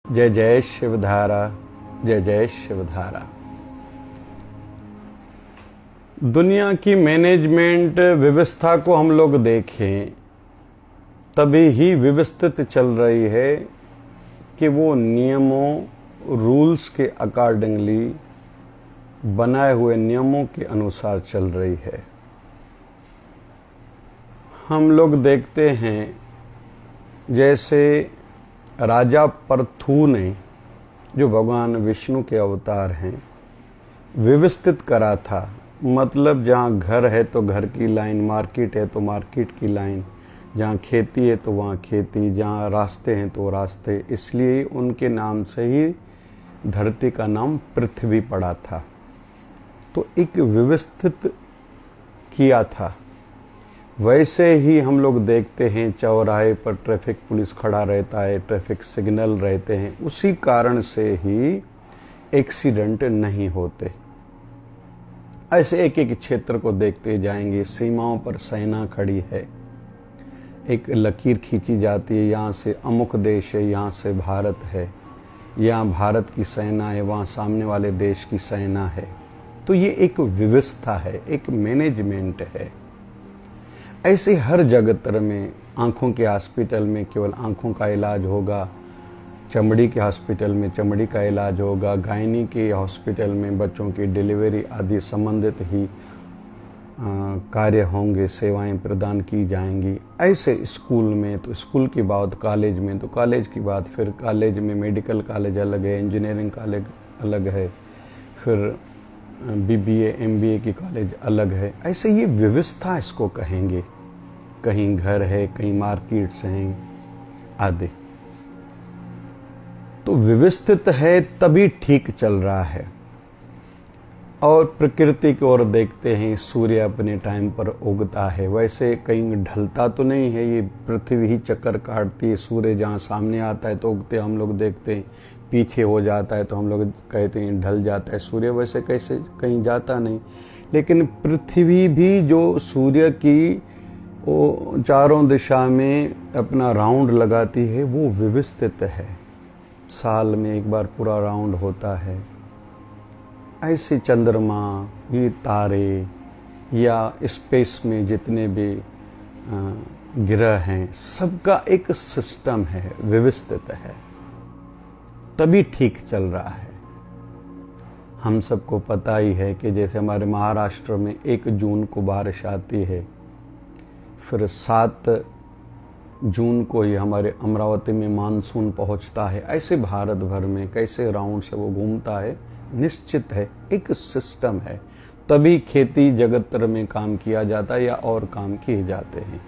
जय जय शिवधारा, जय जय शिवधारा। दुनिया की मैनेजमेंट व्यवस्था को हम लोग देखें तभी ही व्यवस्थित चल रही है कि वो नियमों रूल्स के अकॉर्डिंगली बनाए हुए नियमों के अनुसार चल रही है। हम लोग देखते हैं जैसे राजा पृथु ने, जो भगवान विष्णु के अवतार हैं, व्यवस्थित करा था। मतलब जहाँ घर है तो घर की लाइन, मार्केट है तो मार्केट की लाइन, जहाँ खेती है तो वहाँ खेती, जहाँ रास्ते हैं तो रास्ते। इसलिए उनके नाम से ही धरती का नाम पृथ्वी पड़ा था। तो एक व्यवस्थित किया था। वैसे ही हम लोग देखते हैं चौराहे पर ट्रैफिक पुलिस खड़ा रहता है, ट्रैफिक सिग्नल रहते हैं, उसी कारण से ही एक्सीडेंट नहीं होते। ऐसे एक एक क्षेत्र को देखते जाएंगे। सीमाओं पर सेना खड़ी है, एक लकीर खींची जाती है, यहाँ से अमुक देश है, यहाँ से भारत है, यहाँ भारत की सेना है, वहाँ सामने वाले देश की सेना है। तो ये एक व्यवस्था है, एक मैनेजमेंट है। ऐसे हर जगत में, आँखों के हॉस्पिटल में केवल आँखों का इलाज होगा, चमड़ी के हॉस्पिटल में चमड़ी का इलाज होगा, गायनी के हॉस्पिटल में बच्चों की डिलीवरी आदि संबंधित ही कार्य होंगे, सेवाएं प्रदान की जाएंगी। ऐसे स्कूल में तो स्कूल की बात, कॉलेज में तो कॉलेज की बात, फिर कॉलेज में मेडिकल कॉलेज अलग है, इंजीनियरिंग कॉलेज अलग है, फिर BBA MBA की कॉलेज अलग है। ऐसे ये व्यवस्था इसको कहेंगे। कहीं घर है, कहीं मार्केट्स हैं आदि। तो व्यवस्थित है तभी ठीक चल रहा है। और प्रकृति की ओर देखते हैं, सूर्य अपने टाइम पर उगता है, वैसे कहीं ढलता तो नहीं है। ये पृथ्वी ही चक्कर काटती है। सूर्य जहाँ सामने आता है तो उगते हम लोग देखते हैं, पीछे हो जाता है तो हम लोग कहते हैं ढल जाता है सूर्य। वैसे कैसे कहीं जाता नहीं। लेकिन पृथ्वी भी जो सूर्य की वो चारों दिशा में अपना राउंड लगाती है, वो व्यवस्थित है। साल में एक बार पूरा राउंड होता है। ऐसे चंद्रमा, ये तारे या स्पेस में जितने भी ग्रह हैं, सबका एक सिस्टम है, व्यवस्थित है, तभी ठीक चल रहा है। हम सबको पता ही है कि जैसे हमारे महाराष्ट्र में 1 जून को बारिश आती है, फिर 7 जून को ही हमारे अमरावती में मानसून पहुंचता है। ऐसे भारत भर में कैसे राउंड से वो घूमता है, निश्चित है, एक सिस्टम है। तभी खेती जगत में काम किया जाता है या और काम किए जाते हैं।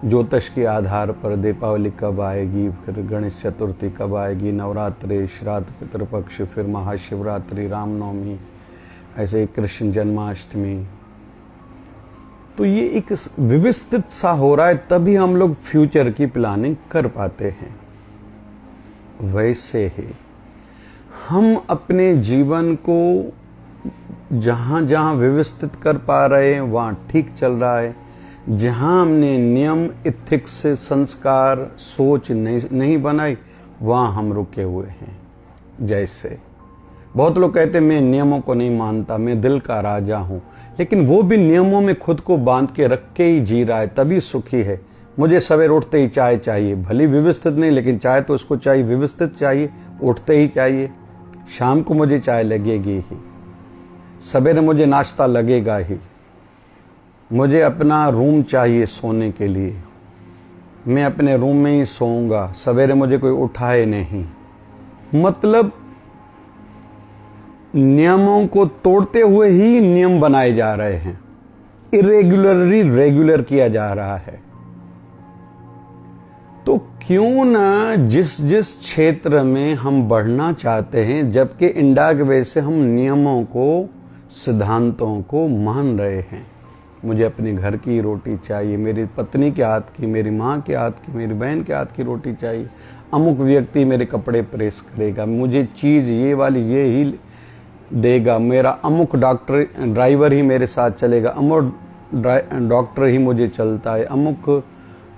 ज्योतिष के आधार पर दीपावली कब आएगी, फिर गणेश चतुर्थी कब आएगी, नवरात्रि, श्राद्ध, पितृपक्ष, फिर महाशिवरात्रि, रामनवमी, ऐसे कृष्ण जन्माष्टमी। तो ये एक व्यवस्थित सा हो रहा है, तभी हम लोग फ्यूचर की प्लानिंग कर पाते हैं। वैसे ही हम अपने जीवन को जहाँ जहाँ व्यवस्थित कर पा रहे हैं वहाँ ठीक चल रहा है। जहाँ हमने नियम, इथिक्स, संस्कार, सोच नहीं बनाई, वहाँ हम रुके हुए हैं। जैसे बहुत लोग कहते हैं मैं नियमों को नहीं मानता, मैं दिल का राजा हूँ, लेकिन वो भी नियमों में खुद को बांध के रख के ही जी रहा है, तभी सुखी है। मुझे सवेरे उठते ही चाय चाहिए, भली व्यवस्थित नहीं, लेकिन चाय तो उसको चाहिए, व्यवस्थित चाहिए, उठते ही चाहिए। शाम को मुझे चाय लगेगी ही, सवेरे मुझे नाश्ता लगेगा ही। मुझे अपना रूम चाहिए सोने के लिए, मैं अपने रूम में ही सोऊंगा, सवेरे मुझे कोई उठाए नहीं। मतलब नियमों को तोड़ते हुए ही नियम बनाए जा रहे हैं, इरेगुलरली रेगुलर किया जा रहा है। तो क्यों ना जिस जिस क्षेत्र में हम बढ़ना चाहते हैं, जबकि इंडाग वे से हम नियमों को, सिद्धांतों को मान रहे हैं। मुझे अपने घर की रोटी चाहिए, मेरी पत्नी के हाथ की, मेरी माँ के हाथ की, मेरी बहन के हाथ की रोटी चाहिए, अमुक व्यक्ति मेरे कपड़े प्रेस करेगा, मुझे चीज़ ये वाली ये ही देगा, मेरा अमुक डॉक्टर ड्राइवर ही मेरे साथ चलेगा, अमुक डॉक्टर ही मुझे चलता है, अमुक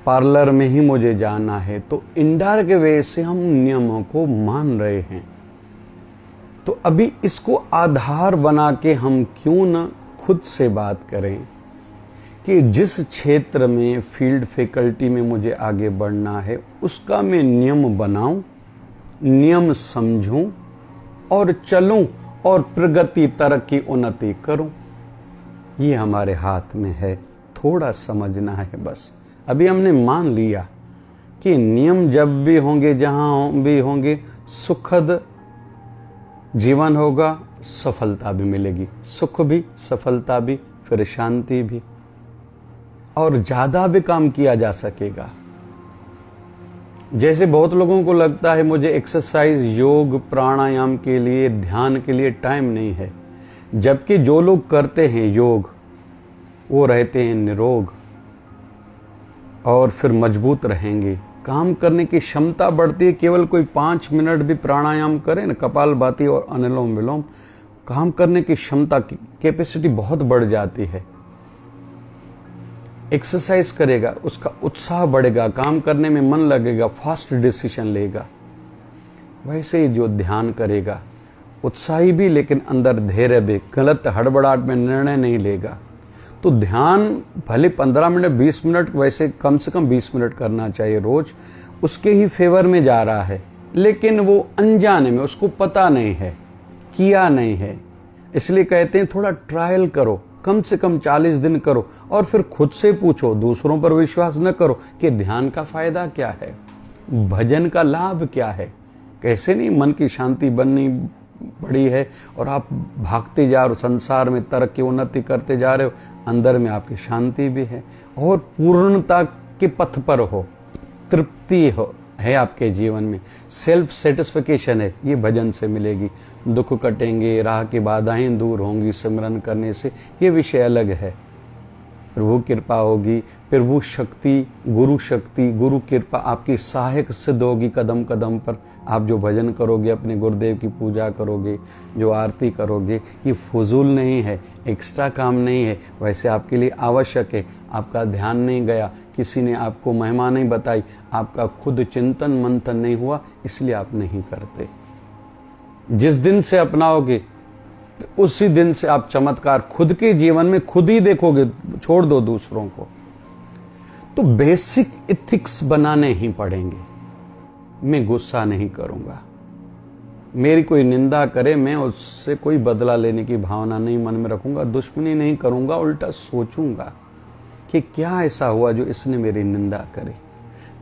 पार्लर में ही मुझे जाना है, तो इनडायरेक्ट वे से हम नियमों को मान रहे हैं। तो अभी इसको आधार बना के हम क्यों न खुद से बात करें कि जिस क्षेत्र में फील्ड फैकल्टी में मुझे आगे बढ़ना है उसका मैं नियम बनाऊं, नियम समझूं और चलूं और प्रगति, तरक्की, उन्नति करूं। ये हमारे हाथ में है, थोड़ा समझना है बस। अभी हमने मान लिया कि नियम जब भी होंगे, जहां भी होंगे, सुखद जीवन होगा, सफलता भी मिलेगी, सुख भी, सफलता भी, फिर शांति भी, और ज्यादा भी काम किया जा सकेगा। जैसे बहुत लोगों को लगता है मुझे एक्सरसाइज, योग, प्राणायाम के लिए, ध्यान के लिए टाइम नहीं है, जबकि जो लोग करते हैं योग वो रहते हैं निरोग और फिर मजबूत रहेंगे। काम करने की क्षमता बढ़ती है। केवल कोई 5 मिनट भी प्राणायाम करे ना, कपालभाति और अनुलोम विलोम, काम करने की क्षमता की कैपेसिटी बहुत बढ़ जाती है। एक्सरसाइज करेगा, उसका उत्साह बढ़ेगा, काम करने में मन लगेगा, फास्ट डिसीजन लेगा। वैसे ही जो ध्यान करेगा, उत्साही भी लेकिन अंदर धैर्य भी, गलत हड़बड़ाहट में निर्णय नहीं लेगा। तो ध्यान भले 15 मिनट 20 मिनट, वैसे कम से कम 20 मिनट करना चाहिए रोज, उसके ही फेवर में जा रहा है, लेकिन वो अनजाने में, उसको पता नहीं है, किया नहीं है। इसलिए कहते हैं थोड़ा ट्रायल करो, कम से कम 40 दिन करो और फिर खुद से पूछो, दूसरों पर विश्वास न करो कि ध्यान का फायदा क्या है, भजन का लाभ क्या है। कैसे नहीं, मन की शांति बननी पड़ी है और आप भागते जा रहे हो, संसार में तरक्की उन्नति करते जा रहे हो, अंदर में आपकी शांति भी है और पूर्णता के पथ पर हो, तृप्ति हो है आपके जीवन में, सेल्फ सेटिस्फिकेशन है, ये भजन से मिलेगी। दुख कटेंगे, राह की बाधाएं दूर होंगी सिमरन करने से, ये विषय अलग है। प्रभु कृपा होगी, प्रभु शक्ति, गुरु कृपा आपकी सहायक सिद्ध होगी। कदम कदम पर आप जो भजन करोगे, अपने गुरुदेव की पूजा करोगे, जो आरती करोगे, ये फजूल नहीं है, एक्स्ट्रा काम नहीं है, वैसे आपके लिए आवश्यक है। आपका ध्यान नहीं गया, किसी ने आपको महिमा नहीं बताई, आपका खुद चिंतन मंथन नहीं हुआ, इसलिए आप नहीं करते। जिस दिन से अपनाओगे उसी दिन से आप चमत्कार खुद के जीवन में खुद ही देखोगे, छोड़ दो दूसरों को। तो बेसिक इथिक्स बनाने ही पड़ेंगे। मैं गुस्सा नहीं करूंगा, मेरी कोई निंदा करे मैं उससे कोई बदला लेने की भावना नहीं मन में रखूंगा, दुश्मनी नहीं करूंगा, उल्टा सोचूंगा कि क्या ऐसा हुआ जो इसने मेरी निंदा करी।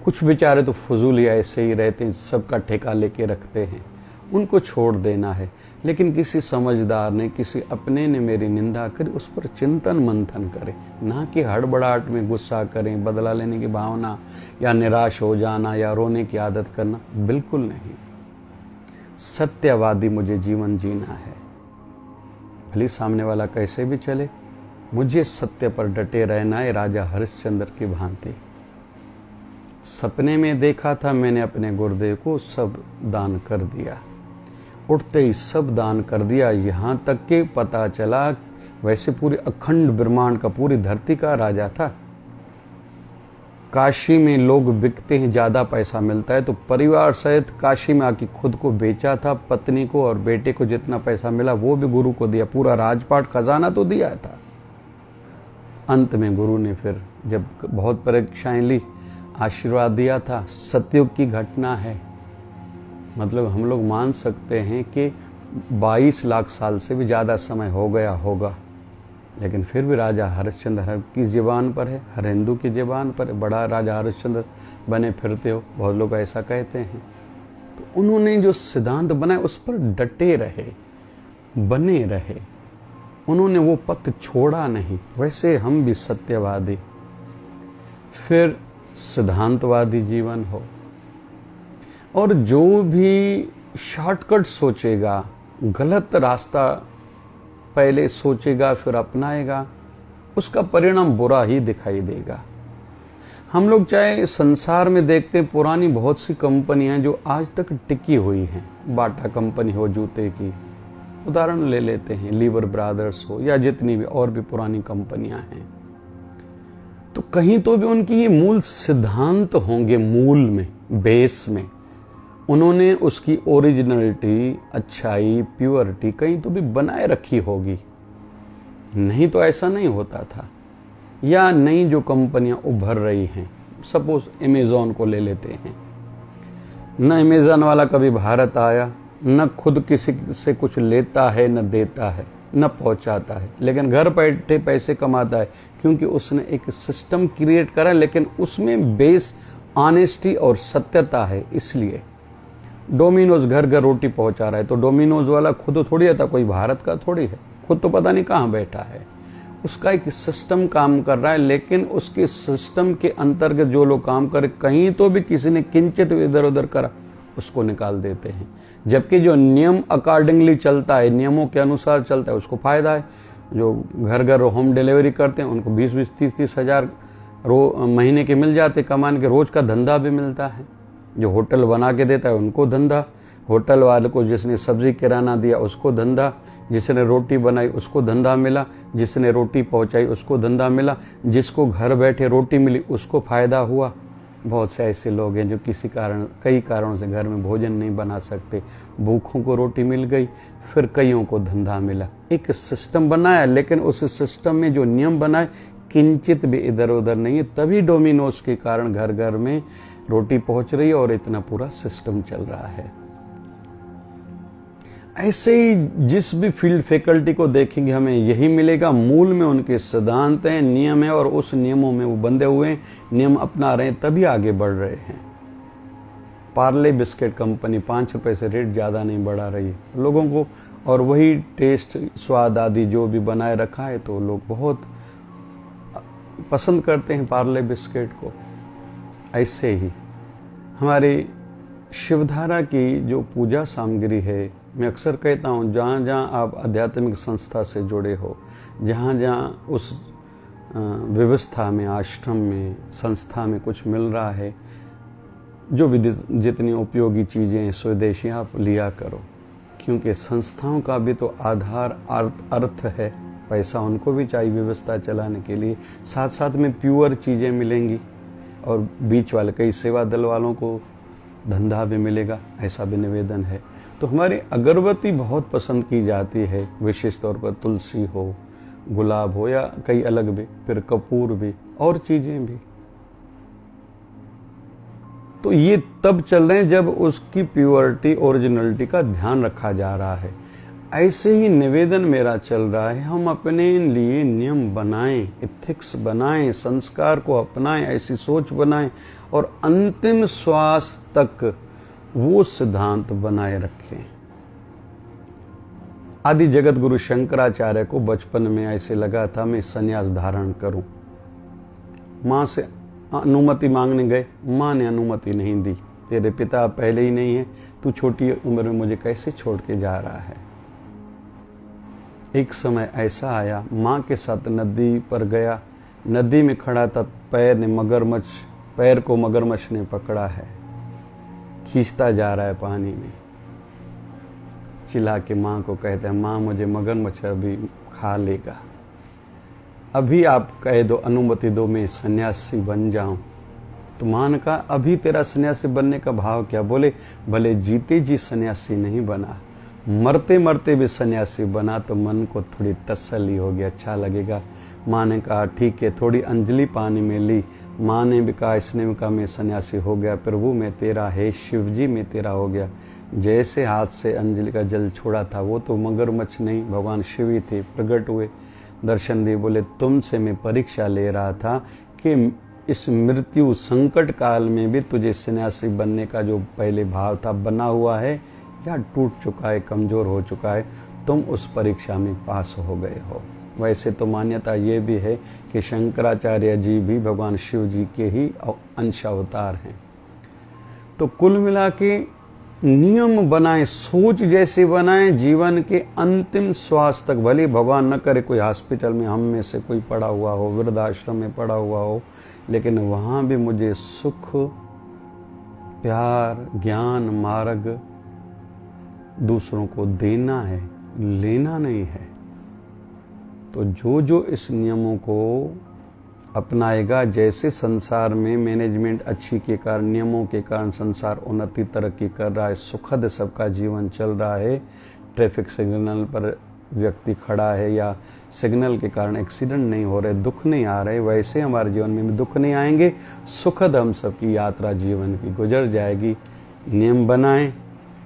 कुछ बेचारे तो फजूल ही ऐसे ही रहते हैं, सबका ठेका लेके रखते हैं, उनको छोड़ देना है। लेकिन किसी समझदार ने, किसी अपने ने मेरी निंदा करी, उस पर चिंतन मंथन करें, ना कि हड़बड़ाहट में गुस्सा करें, बदला लेने की भावना या निराश हो जाना या रोने की आदत करना, बिल्कुल नहीं। सत्यवादी मुझे जीवन जीना है, भले सामने वाला कैसे भी चले, मुझे सत्य पर डटे रहना है। राजा हरिश्चंद्र की भांति सपने में देखा था मैंने अपने गुरुदेव को, सब दान कर दिया, उठते ही सब दान कर दिया, यहाँ तक कि पता चला वैसे पूरे अखंड ब्रह्मांड का, पूरी धरती का राजा था। काशी में लोग बिकते हैं, ज़्यादा पैसा मिलता है, तो परिवार सहित काशी में आके खुद को बेचा था, पत्नी को और बेटे को जितना पैसा मिला वो भी गुरु को दिया, पूरा राजपाट खजाना तो दिया था। अंत में गुरु ने फिर जब बहुत परीक्षाएं ली, आशीर्वाद दिया था। सतयुग की घटना है, मतलब हम लोग मान सकते हैं कि 22 लाख साल से भी ज़्यादा समय हो गया होगा, लेकिन फिर भी राजा हरिश्चंद्र की ज़बान पर है, हर हिंदू की ज़बान पर है, बड़ा राजा हरिश्चंद्र बने फिरते हो, बहुत लोग ऐसा कहते हैं। तो उन्होंने जो सिद्धांत बनाए उस पर डटे रहे, बने रहे, उन्होंने वो पथ छोड़ा नहीं। वैसे हम भी सत्यवादी, फिर सिद्धांतवादी जीवन हो। और जो भी शॉर्टकट सोचेगा, गलत रास्ता पहले सोचेगा फिर अपनाएगा, उसका परिणाम बुरा ही दिखाई देगा। हम लोग चाहे संसार में देखते हैं, पुरानी बहुत सी कंपनियां जो आज तक टिकी हुई हैं, बाटा कंपनी हो जूते की, उदाहरण ले लेते हैं, लीवर ब्रादर्स हो या जितनी भी और भी पुरानी कंपनियां हैं, तो कहीं तो भी उनकी ये मूल सिद्धांत होंगे, मूल में, बेस में उन्होंने उसकी ओरिजिनलिटी, अच्छाई, प्योरिटी कहीं तो भी बनाए रखी होगी, नहीं तो ऐसा नहीं होता था। या नई जो कंपनियां उभर रही हैं, सपोज अमेज़ॉन को ले लेते हैं, न अमेज़ॉन वाला कभी भारत आया, न खुद किसी से कुछ लेता है, न देता है, न पहुंचाता है, लेकिन घर बैठे पैसे कमाता है क्योंकि उसने एक सिस्टम क्रिएट करा, लेकिन उसमें बेस ऑनेस्टी और सत्यता है। इसलिए डोमिनोज घर घर रोटी पहुंचा रहा है, तो डोमिनोज वाला खुद थोड़ी आता, कोई भारत का थोड़ी है, खुद तो पता नहीं कहाँ बैठा है, उसका एक सिस्टम काम कर रहा है। लेकिन उसके सिस्टम के अंतर्गत जो लोग काम करे, कहीं तो भी किसी ने किंचित इधर उधर करा, उसको निकाल देते हैं। जबकि जो नियम अकॉर्डिंगली चलता है, नियमों के अनुसार चलता है, उसको फायदा है। जो घर घर होम डिलीवरी करते हैं उनको 20-20, 30-30 हज़ार महीने के मिल जाते, कमाने के, रोज का धंधा भी मिलता है। जो होटल बना के देता है उनको धंधा, होटल वाले को जिसने सब्जी किराना दिया उसको धंधा, जिसने रोटी बनाई उसको धंधा मिला, जिसने रोटी पहुंचाई उसको धंधा मिला, जिसको घर बैठे रोटी मिली उसको फायदा हुआ। बहुत से ऐसे लोग हैं जो कई कारणों से घर में भोजन नहीं बना सकते, भूखों को रोटी मिल गई, फिर कईयों को धंधा मिला। एक सिस्टम बनाया, लेकिन उस सिस्टम में जो नियम बनाए किंचित भी इधर उधर नहीं है, तभी डोमिनोज के कारण घर घर में रोटी पहुंच रही है और इतना पूरा सिस्टम चल रहा है। ऐसे ही जिस भी फील्ड फैकल्टी को देखेंगे हमें यही मिलेगा। मूल में उनके सिद्धांत हैं, नियम है, और उस नियमों में वो बंधे हुए हैं, नियम अपना रहे हैं, तभी आगे बढ़ रहे हैं। पार्ले बिस्किट कंपनी 5 रुपए से रेट ज़्यादा नहीं बढ़ा रही है लोगों को, और वही टेस्ट, स्वाद आदि जो भी बनाए रखा है, तो लोग बहुत पसंद करते हैं पार्ले बिस्किट को। ऐसे ही हमारी शिवधारा की जो पूजा सामग्री है, मैं अक्सर कहता हूँ, जहाँ जहाँ आप आध्यात्मिक संस्था से जुड़े हो, जहाँ जहाँ उस व्यवस्था में, आश्रम में, संस्था में कुछ मिल रहा है, जो भी जितनी उपयोगी चीज़ें स्वदेशी आप लिया करो, क्योंकि संस्थाओं का भी तो आधार अर्थ है, पैसा उनको भी चाहिए व्यवस्था चलाने के लिए, साथ साथ में प्योर चीज़ें मिलेंगी, और बीच वाले कई सेवा दल वालों को धंधा भी मिलेगा, ऐसा भी निवेदन है। तो हमारी अगरबत्ती बहुत पसंद की जाती है, विशेष तौर पर तुलसी हो, गुलाब हो, या कई अलग भी, फिर कपूर भी, और चीज़ें भी। तो ये तब चल रहे हैं जब उसकी प्योरिटी, ओरिजिनलिटी का ध्यान रखा जा रहा है। ऐसे ही निवेदन मेरा चल रहा है, हम अपने लिए नियम बनाएं, एथिक्स बनाएं, संस्कार को अपनाएं, ऐसी सोच बनाएं, और अंतिम श्वास तक वो सिद्धांत बनाए रखें। आदि जगत गुरु शंकराचार्य को बचपन में ऐसे लगा था मैं संन्यास धारण करूं। माँ से अनुमति मांगने गए, माँ ने अनुमति नहीं दी, तेरे पिता पहले ही नहीं है, तू छोटी उम्र में मुझे कैसे छोड़ के जा रहा है। एक समय ऐसा आया, माँ के साथ नदी पर गया, नदी में खड़ा था, पैर को मगरमच्छ ने पकड़ा है, खींचता जा रहा है पानी में। चिल्ला के माँ को कहते हैं, माँ मुझे मगरमच्छ अभी खा लेगा, अभी आप कह दो, अनुमति दो, मैं सन्यासी बन जाऊं। तो माँ ने कहा, अभी तेरा सन्यासी बनने का भाव क्या? बोले, भले जीते जी सन्यासी नहीं बना, मरते मरते भी सन्यासी बना तो मन को थोड़ी तसल्ली होगी, अच्छा लगेगा। माँ ने कहा ठीक है, थोड़ी अंजलि पानी में ली, माँ ने भी कहा, इसने भी कहा मैं सन्यासी हो गया, प्रभु मैं तेरा है, शिव जी मैं तेरा हो गया। जैसे हाथ से अंजलि का जल छोड़ा था, वो तो मगरमच्छ नहीं भगवान शिव ही थे, प्रकट हुए, दर्शन दिए, बोले तुमसे मैं परीक्षा ले रहा था कि इस मृत्यु संकट काल में भी तुझे सन्यासी बनने का जो पहले भाव था बना हुआ है या टूट चुका है, कमज़ोर हो चुका है, तुम उस परीक्षा में पास हो गए हो। वैसे तो मान्यता ये भी है कि शंकराचार्य जी भी भगवान शिव जी के ही अंश अवतार हैं। तो कुल मिला के नियम बनाएं, सोच जैसे बनाएं, जीवन के अंतिम श्वास तक, भले भगवान न करे कोई हॉस्पिटल में हम में से कोई पड़ा हुआ हो, वृद्धाश्रम में पड़ा हुआ हो, लेकिन वहाँ भी मुझे सुख, प्यार, ज्ञान, मार्ग दूसरों को देना है, लेना नहीं है। तो जो जो इस नियमों को अपनाएगा। जैसे संसार में मैनेजमेंट अच्छी के कारण, नियमों के कारण संसार उन्नति तरक्की कर रहा है, सुखद सबका जीवन चल रहा है, ट्रैफिक सिग्नल पर व्यक्ति खड़ा है या सिग्नल के कारण एक्सीडेंट नहीं हो रहे, दुख नहीं आ रहे, वैसे हमारे जीवन में भी दुख नहीं आएंगे। सुखद हम सबकी यात्रा जीवन की गुजर जाएगी। नियम बनाएं,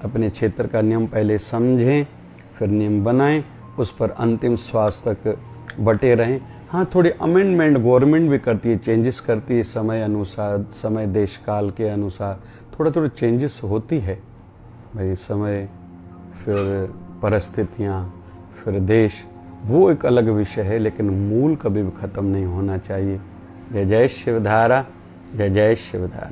अपने क्षेत्र का नियम पहले समझें, फिर नियम बनाएं, उस पर अंतिम श्वास तक बटे रहें। हाँ, थोड़ी अमेंडमेंट गवर्नमेंट भी करती है, चेंजेस करती है समय अनुसार, समय देश काल के अनुसार थोड़ा चेंजेस होती है भाई। समय, फिर परिस्थितियाँ, फिर देश, वो एक अलग विषय है, लेकिन मूल कभी भी ख़त्म नहीं होना चाहिए। जय जय शिवधारा, जय जय शिवधारा।